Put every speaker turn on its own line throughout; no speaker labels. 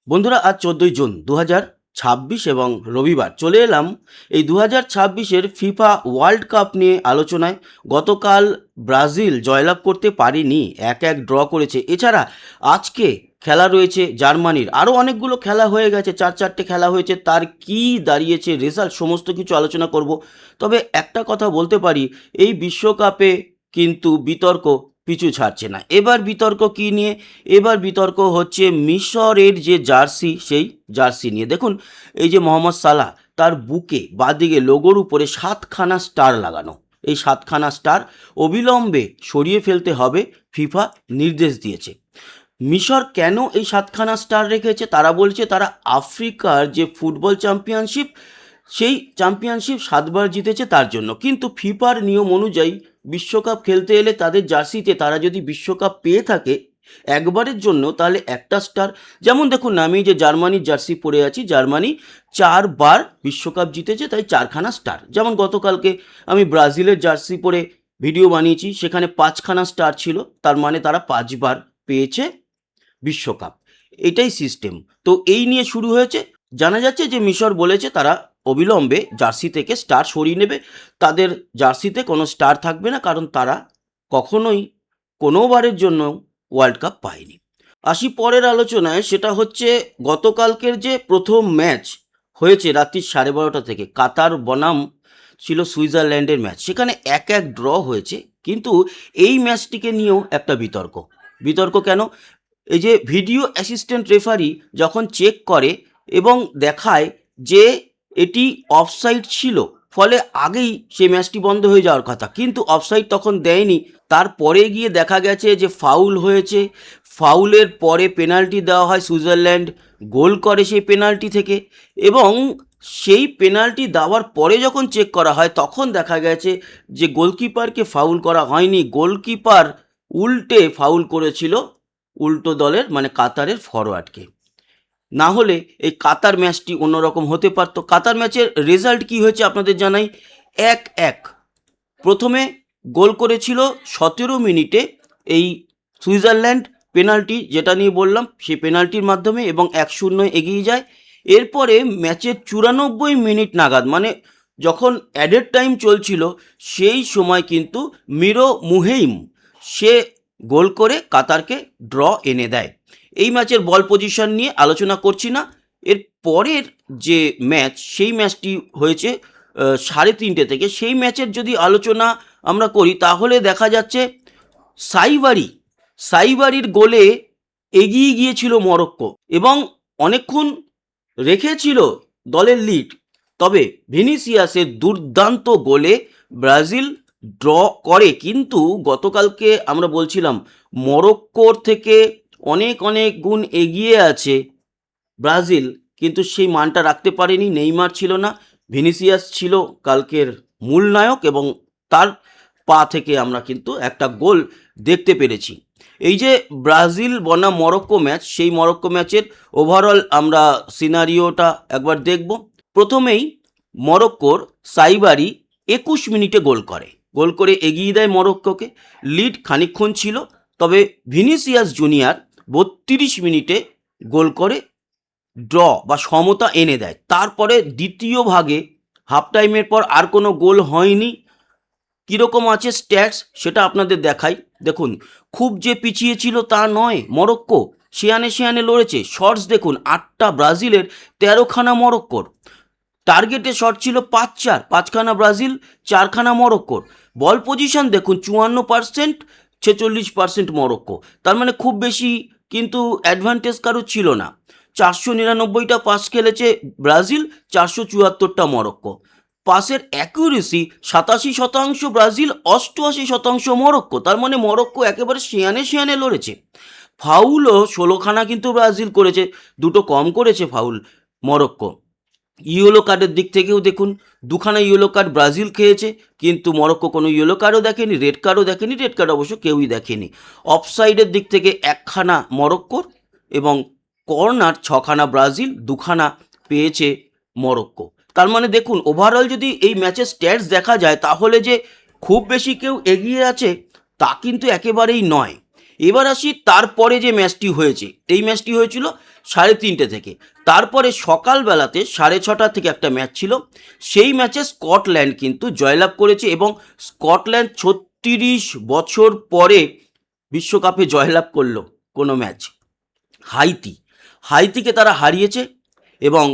বন্ধুরা, আজ 14ই জুন 2026 এবং রবিবার চলে এলাম এই 2026-এর ফিফা ওয়ার্ল্ড কাপ নিয়ে আলোচনায়। গতকাল ব্রাজিল জয়লাভ করতে পারেনি, 1-1 ড্র করেছে। এছাড়া আজকে খেলা রয়েছে জার্মানির, আরও অনেকগুলো খেলা হয়ে গেছে, 4-4টে খেলা হয়েছে। তার কি দাঁড়িয়েছে রেজাল্ট, সমস্ত কিছু আলোচনা করব। তবে একটা কথা বলতে পারি, এই বিশ্বকাপে কিন্তু বিতর্ক পিছু ছাড়ছে না। এবার বিতর্ক কি নিয়ে? এবার বিতর্ক হচ্ছে মিশরের যে জার্সি, সেই জার্সি নিয়ে। দেখুন, এই যে মোহাম্মদ সালাহ, তার বুকে বাঁদিকে লোগোর উপরে 7খানা স্টার লাগানো। এই 7খানা স্টার অবিলম্বে সরিয়ে ফেলতে হবে, ফিফা নির্দেশ দিয়েছে। মিশর কেন এই 7খানা স্টার রেখেছে? তারা বলছে তারা আফ্রিকার যে ফুটবল চ্যাম্পিয়নশিপ, সেই চ্যাম্পিয়নশিপ 7বার জিতেছে, তার জন্য। কিন্তু ফিফার নিয়ম অনুযায়ী বিশ্বকাপ খেলতে এলে তাদের জার্সিতে তারা যদি বিশ্বকাপ পেয়ে থাকে একবারের জন্য, তাহলে একটা স্টার। যেমন দেখুন, আমি যে জার্মানির জার্সি পরে আছি, জার্মানি 4বার বিশ্বকাপ জিতেছে, তাই 4খানা স্টার। যেমন গতকালকে আমি ব্রাজিলের জার্সি পরে ভিডিও বানিয়েছি, সেখানে 5খানা স্টার ছিল, তার মানে তারা 5বার পেয়েছে বিশ্বকাপ। এটাই সিস্টেম। তো এই নিয়ে শুরু হয়েছে। জানা যাচ্ছে যে মিশর বলেছে তারা অবিলম্বে জার্সি থেকে স্টার সরিয়ে নেবে। তাদের জার্সিতে কোনো স্টার থাকবে না, কারণ তারা কখনোই কোনোবারের জন্য ওয়ার্ল্ড কাপ পায়নি। আসি পরের আলোচনায়, সেটা হচ্ছে গতকালকের যে প্রথম ম্যাচ হয়েছে রাত্রি 12:30 থেকে, কাতার বনাম ছিল সুইজারল্যান্ডের ম্যাচ। সেখানে 1-1 ড্র হয়েছে, কিন্তু এই ম্যাচটিকে নিয়েও একটা বিতর্ক। বিতর্ক কেন? এই যে ভিডিও অ্যাসিস্ট্যান্ট রেফারি যখন চেক করে এবং দেখায় যে এটি অফসাইড ছিল, ফলে আগেই সেই ম্যাচটি বন্ধ হয়ে যাওয়ার কথা, কিন্তু অফসাইড তখন দেয়নি। তারপরে গিয়ে দেখা গেছে যে ফাউল হয়েছে, ফাউলের পরে পেনাল্টি দেওয়া হয়, সুইজারল্যান্ড গোল করে সেই পেনাল্টি থেকে। এবং সেই পেনাল্টি দেওয়ার পরে যখন চেক করা হয়, তখন দেখা গেছে যে গোলকিপারকে ফাউল করা হয়নি, গোলকিপার উল্টে ফাউল করেছিল উল্টো দলের, মানে কাতারের ফরওয়ার্ডকে। না হলে এই কাতার ম্যাচটি অন্যরকম হতে পারত। কাতার ম্যাচের রেজাল্ট কি হয়েছে আপনাদের জানাই, 1-1। প্রথমে গোল করেছিল 17 মিনিটে এই সুইজারল্যান্ড, পেনাল্টি যেটা নিয়ে বললাম, সেই পেনাল্টির মাধ্যমে, এবং 1-0 এগিয়ে যায়। এরপরে ম্যাচের 94 মিনিট নাগাদ, মানে যখন অ্যাডেড টাইম চলছিল, সেই সময় কিন্তু মিরো মুহেইম সে গোল করে কাতারকে ড্র এনে দেয়। এই ম্যাচের বল পজিশন নিয়ে আলোচনা করছি না। এর পরের যে ম্যাচ, সেই ম্যাচটি হয়েছে 3:30 থেকে। সেই ম্যাচের যদি আলোচনা আমরা করি, তাহলে দেখা যাচ্ছে সাইবারির গোলে এগিয়ে গিয়েছিল মরক্কো এবং অনেকক্ষণ রেখেছিল দলের লিড। তবে ভিনিসিয়াসের দুর্দান্ত গোলে ব্রাজিল ড্র করে। কিন্তু গতকালকে আমরা বলছিলাম মরক্কোর থেকে অনেক অনেক গুণ এগিয়ে আছে ব্রাজিল, কিন্তু সেই মানটা রাখতে পারেনি। নেইমার ছিল না, ভিনিসিয়াস ছিল কালকের মূল নায়ক, এবং তার পা থেকে আমরা কিন্তু একটা গোল দেখতে পেরেছি। এই যে ব্রাজিল বনাম মরক্কো ম্যাচ, সেই মরক্কো ম্যাচের ওভারঅল আমরা সিনারিওটা একবার দেখব। প্রথমেই মরক্কোর সাইবারি 21 মিনিটে গোল করে এগিয়ে দেয় মরক্কোকে। লিড খানিকক্ষণ ছিল, তবে ভিনিসিয়াস জুনিয়র 32 মিনিটে গোল করে ড্র বা সমতা এনে দেয়। তারপরে দ্বিতীয় ভাগে হাফ টাইমের পর আর কোনো গোল হয়নি। কীরকম আছে স্ট্যাটস, সেটা আপনাদের দেখাই। দেখুন, খুব যে পিছিয়ে ছিল তা নয় মরক্কো, সেয়ানে লড়েছে। শটস দেখুন, 8টা ব্রাজিলের, 13খানা মরক্কোর। টার্গেটে শট ছিল 5-4, 5খানা ব্রাজিল, 4খানা মরক্কোর। বল পজিশন দেখুন, 54%, 46% মরক্কো। তার মানে খুব বেশি কিন্তু অ্যাডভান্টেজ কারো ছিল না। 499টা পাস খেলেছে ব্রাজিল, 474টা মরক্কো। পাসের অ্যাকুরেসি 87% ব্রাজিল, 88% মরক্কো। তার মানে মরক্কো একেবারে সেয়ানে লড়েছে। ফাউলও 16খানা কিন্তু ব্রাজিল করেছে, 2টো কম করেছে ফাউল মরক্কো। ইয়েলো কার্ডের দিক থেকেও দেখুন, 2খানা ইয়েলো কার্ড ব্রাজিল খেয়েছে, কিন্তু মরক্কো কোনো ইয়েলো কার্ডও দেখেনি, রেড কার্ডও দেখেনি। রেড কার্ড অবশ্য কেউই দেখেনি। অফসাইডের দিক থেকে 1খানা মরক্কোর, এবং কর্নার 6খানা ব্রাজিল, 2খানা পেয়েছে মরক্কো। তার মানে দেখুন, ওভারঅল যদি এই ম্যাচের স্ট্যাটস দেখা যায়, তাহলে যে খুব বেশি কেউ এগিয়ে আছে তা কিন্তু একেবারেই নয়। এবার আসি তারপরে যে ম্যাচটি হয়েছে, এই ম্যাচটি হয়েছিল 3:30 থেকে। তারপরে সকালবেলাতে 6:30 থেকে একটা ম্যাচ ছিল, সেই ম্যাচে স্কটল্যান্ড কিন্তু জয়লাভ করেছে এবং স্কটল্যান্ড 36 বছর পরে বিশ্বকাপে জয়লাভ করলো কোনো ম্যাচ। হাইতিকে তারা হারিয়েছে এবং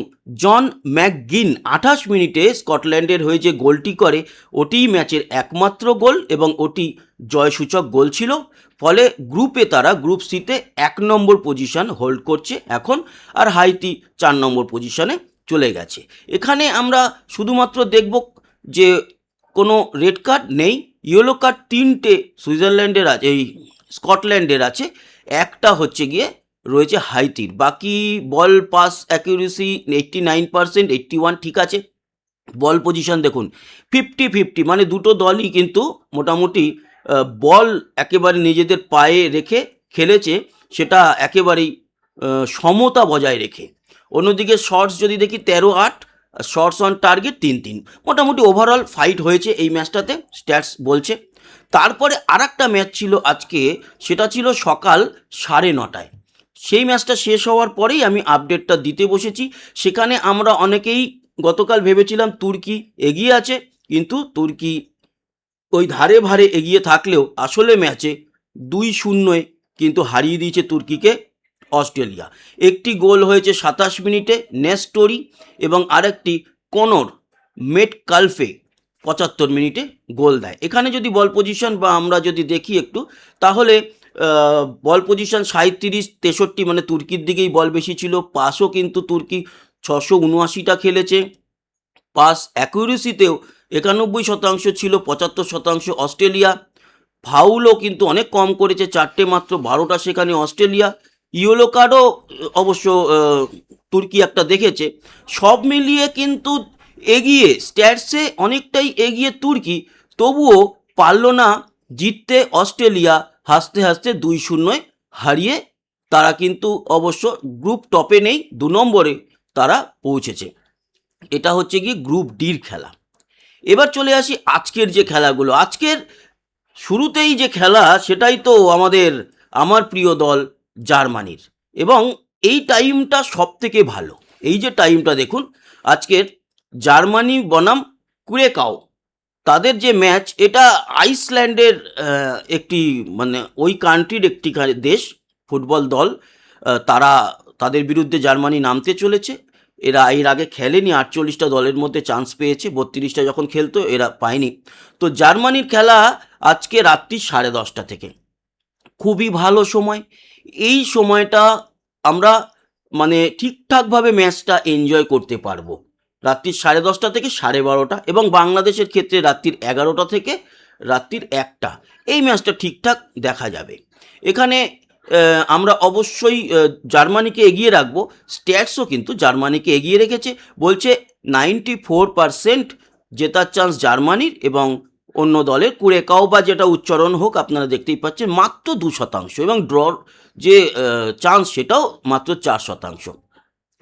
জন ম্যাকগিন 28 মিনিটে স্কটল্যান্ডের হয়ে যে গোলটি করে ওটিই ম্যাচের একমাত্র গোল এবং ওটি জয়সূচক গোল ছিল। ফলে গ্রুপে তারা গ্রুপ সিতে 1 নম্বর পজিশন হোল্ড করছে এখন, আর হাইতি 4 নম্বর পজিশনে চলে গেছে। এখানে আমরা শুধুমাত্র দেখব যে কোনো রেড কার্ড নেই, ইয়েলো কার্ড 3টে সুইজারল্যান্ডের আছে, এই স্কটল্যান্ডের আছে, একটা হচ্ছে গিয়ে রয়েছে হাইতির। বাকি বল পাস অ্যাকিউরেসি 89%, 81 ঠিক আছে। বল পজিশন দেখুন 50-50, মানে দুটো দলই কিন্তু মোটামুটি বল একেবারে নিজেদের পায়ে রেখে খেলেছে, সেটা একেবারেই সমতা বজায় রেখে। অন্যদিকে শর্টস যদি দেখি 13-8, শর্টস অন টার্গেট 3-3, মোটামুটি ওভারঅল ফাইট হয়েছে এই ম্যাচটাতে, স্ট্যাটস বলছে। তারপরে আর একটা ম্যাচ ছিল আজকে, সেটা ছিল সকাল 9:30টায়। সেই ম্যাচটা শেষ হওয়ার পরেই আমি আপডেটটা দিতে বসেছি। সেখানে আমরা অনেকেই গতকাল ভেবেছিলাম তুর্কি এগিয়ে আছে, কিন্তু তুর্কি ওই ধারে ভারে এগিয়ে থাকলেও আসলে ম্যাচে 2-0 কিন্তু হারিয়ে দিয়েছে তুর্কিকে অস্ট্রেলিয়া। একটি গোল হয়েছে 27 মিনিটে নেস্টোরি এবং আরেকটি কোনর মেটকালফে 75 মিনিটে গোল দেয়। এখানে যদি বল পজিশন বা আমরা যদি দেখি একটু, তাহলে বল পজিশন 37-63, মানে তুর্কির দিকেই বল বেশি ছিল। পাসও কিন্তু তুর্কি 679টা খেলেছে, পাস অ্যাকুরেসিতেও 91% ছিল, 75% অস্ট্রেলিয়া। ফাউলও কিন্তু অনেক কম করেছে, 4টে মাত্র, 12টা সেখানে অস্ট্রেলিয়া। ইয়েলো কার্ডও অবশ্য তুর্কি একটা দেখেছে। সব মিলিয়ে কিন্তু এগিয়ে, স্ট্যাটসে অনেকটাই এগিয়ে তুর্কি, তবুও পারল না জিততে অস্ট্রেলিয়া। হাসতে হাসতে 2-0 হারিয়ে তারা কিন্তু অবশ্য গ্রুপ টপে নেই, 2 নম্বরে তারা পৌঁছেছে। এটা হচ্ছে গিয়ে গ্রুপ ডির খেলা। এবার চলে আসি আজকের যে খেলাগুলো। আজকের শুরুতেই যে খেলা, সেটাই তো আমার প্রিয় দল জার্মানির, এবং এই টাইমটা সব থেকে ভালো। এই যে টাইমটা দেখুন, আজকের জার্মানি বনাম কুরেকাও, তাদের যে ম্যাচ, এটা আইসল্যান্ডের একটি, মানে ওই কান্ট্রির একটি দেশ ফুটবল দল, তাদের বিরুদ্ধে জার্মানি নামতে চলেছে। এরা এর আগে খেলেনি, 48টা দলের মধ্যে চান্স পেয়েছে, 32টা যখন খেলতো এরা পায়নি। তো জার্মানির খেলা আজকে রাত্রি 10:30 থেকে। খুবই ভালো সময়, এই সময়টা আমরা মানে ঠিকঠাকভাবে ম্যাচটা এনজয় করতে পারবো। রাত্রির 10:30 থেকে 12:30, এবং বাংলাদেশের ক্ষেত্রে রাত্রির 11টা থেকে রাত্রির 1টা, এই ম্যাচটা ঠিকঠাক দেখা যাবে। এখানে আমরা অবশ্যই জার্মানিকে এগিয়ে রাখবো। স্ট্যাটসও কিন্তু জার্মানিকে এগিয়ে রেখেছে, বলছে 94% জেতার চান্স জার্মানির, এবং অন্য দলের কুরেকাও বা যেটা উচ্চারণ হোক আপনারা দেখতেই পাচ্ছেন মাত্র 2%, এবং ড্রর যে চান্স সেটাও মাত্র 4%।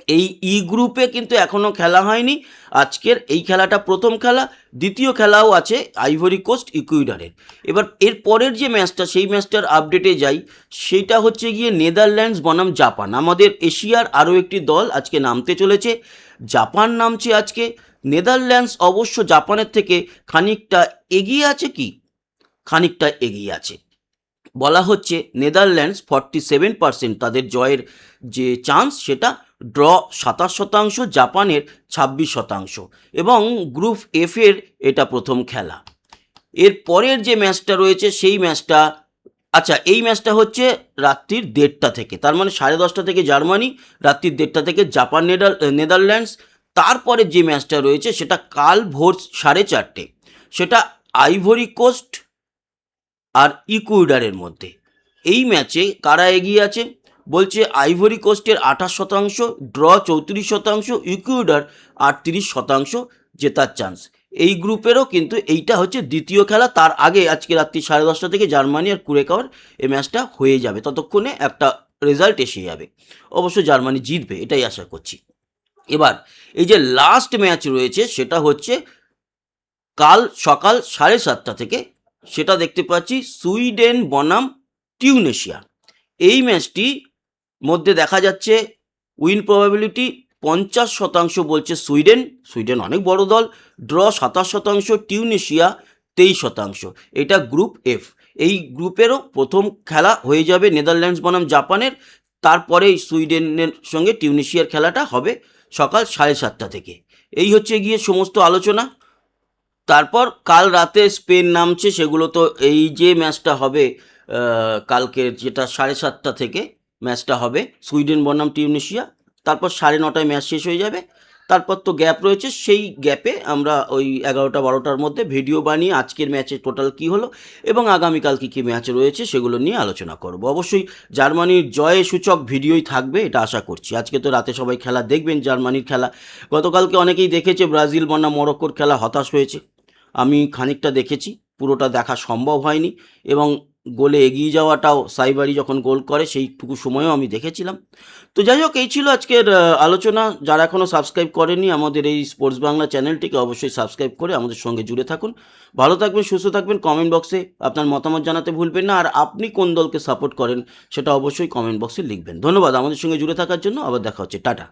এই ই গ্রুপে কিন্তু এখনও খেলা হয়নি। আজকের এই খেলাটা প্রথম খেলা। দ্বিতীয় খেলাও আছে আইভরি কোস্ট ইকুয়েডরের। এবার এর পরের যে ম্যাচটা, সেই ম্যাচটার আপডেটে যাই। সেইটা হচ্ছে গিয়ে নেদারল্যান্ডস বনাম জাপান। আমাদের এশিয়ার আরও একটি দল আজকে নামতে চলেছে, জাপান নামছে আজকে। নেদারল্যান্ডস অবশ্য জাপানের থেকে খানিকটা এগিয়ে আছে, খানিকটা এগিয়ে আছে। বলা হচ্ছে নেদারল্যান্ডস 47% তাদের জয়ের যে চান্স, সেটা ড্র 27%, জাপানের 26%, এবং গ্রুপ এফের এটা প্রথম খেলা। এর পরের যে ম্যাচটা রয়েছে সেই ম্যাচটা, আচ্ছা এই ম্যাচটা হচ্ছে রাত্রির 1:30 থেকে, তার মানে 10:30 থেকে জার্মানি, রাত্রির 1:30 থেকে জাপান নেদারল্যান্ডস। তারপরে যে ম্যাচটা রয়েছে সেটা কাল ভোর 4:30, সেটা আইভরি কোস্ট আর ইকুয়েডরের মধ্যে। এই ম্যাচে কারা এগিয়ে আছে, বলছে আইভরি কোস্টের 28%, ড্র 34%, ইকুয়েডর 38% জেতার চান্স। এই গ্রুপেরও কিন্তু এইটা হচ্ছে দ্বিতীয় খেলা। তার আগে আজকে রাত্রি 10:30 থেকে জার্মানি আর কুরেকাওয়ার এই ম্যাচটা হয়ে যাবে, ততক্ষণে একটা রেজাল্ট এসে যাবে। অবশ্য জার্মানি জিতবে, এটাই আশা করছি। এবার এই যে লাস্ট ম্যাচ রয়েছে, সেটা হচ্ছে কাল সকাল 7:30 থেকে, সেটা দেখতে পাচ্ছি সুইডেন বনাম টিউনেশিয়া। এই ম্যাচটি মধ্যে দেখা যাচ্ছে উইন প্রবাবিলিটি 50% বলছে সুইডেন, সুইডেন অনেক বড় দল। Draw 27%, Tunisia 23%। এটা গ্রুপ এফ। এই গ্রুপেরও প্রথম খেলা হয়ে যাবে নেদারল্যান্ডস বনাম জাপানের, তারপরেই সুইডেনের সঙ্গে টিউনেশিয়ার খেলাটা হবে সকাল 7:30 থেকে। এই হচ্ছে গিয়ে সমস্ত আলোচনা। তারপর কাল রাতে স্পেন নামছে, সেগুলো তো এই যে ম্যাচটা হবে কালকে, যেটা 7:30 থেকে ম্যাচটা হবে সুইডেন বনাম টিউনেশিয়া, তারপর 9:30 ম্যাচ শেষ হয়ে যাবে। তারপর তো গ্যাপ রয়েছে, সেই গ্যাপে আমরা ওই 11টা-12টার মধ্যে ভিডিও বানিয়ে আজকের ম্যাচে টোটাল কী হলো এবং আগামীকাল কী কী ম্যাচ রয়েছে সেগুলো নিয়ে আলোচনা করব। অবশ্যই জার্মানির জয় সূচক ভিডিওই থাকবে, এটা আশা করছি। আজকে তো রাতে সবাই খেলা দেখবেন, জার্মানির খেলা। গতকালকে অনেকেই দেখেছে ব্রাজিল বনাম মরক্কোর খেলা, হতাশ হয়েছে। আমি খানিকটা দেখেছি, পুরোটা দেখা সম্ভব হয়নি এবং গোলে এগিয়ে যাওয়াটাও, সাইবারি যখন গোল করে সেইটুকু সময়ও আমি দেখেছিলাম। তো যাই হোক, এই ছিল আজকের আলোচনা। যারা এখনও সাবস্ক্রাইব করেনি আমাদের এই স্পোর্টস বাংলা চ্যানেলটিকে, অবশ্যই সাবস্ক্রাইব করে আমাদের সঙ্গে জুড়ে থাকুন। ভালো থাকবেন, সুস্থ থাকবেন। কমেন্ট বক্সে আপনার মতামত জানাতে ভুলবেন না, আর আপনি কোন দলকে সাপোর্ট করেন সেটা অবশ্যই কমেন্ট বক্সে লিখবেন। ধন্যবাদ আমাদের সঙ্গে জুড়ে থাকার জন্য। আবার দেখা হচ্ছে, টাটা।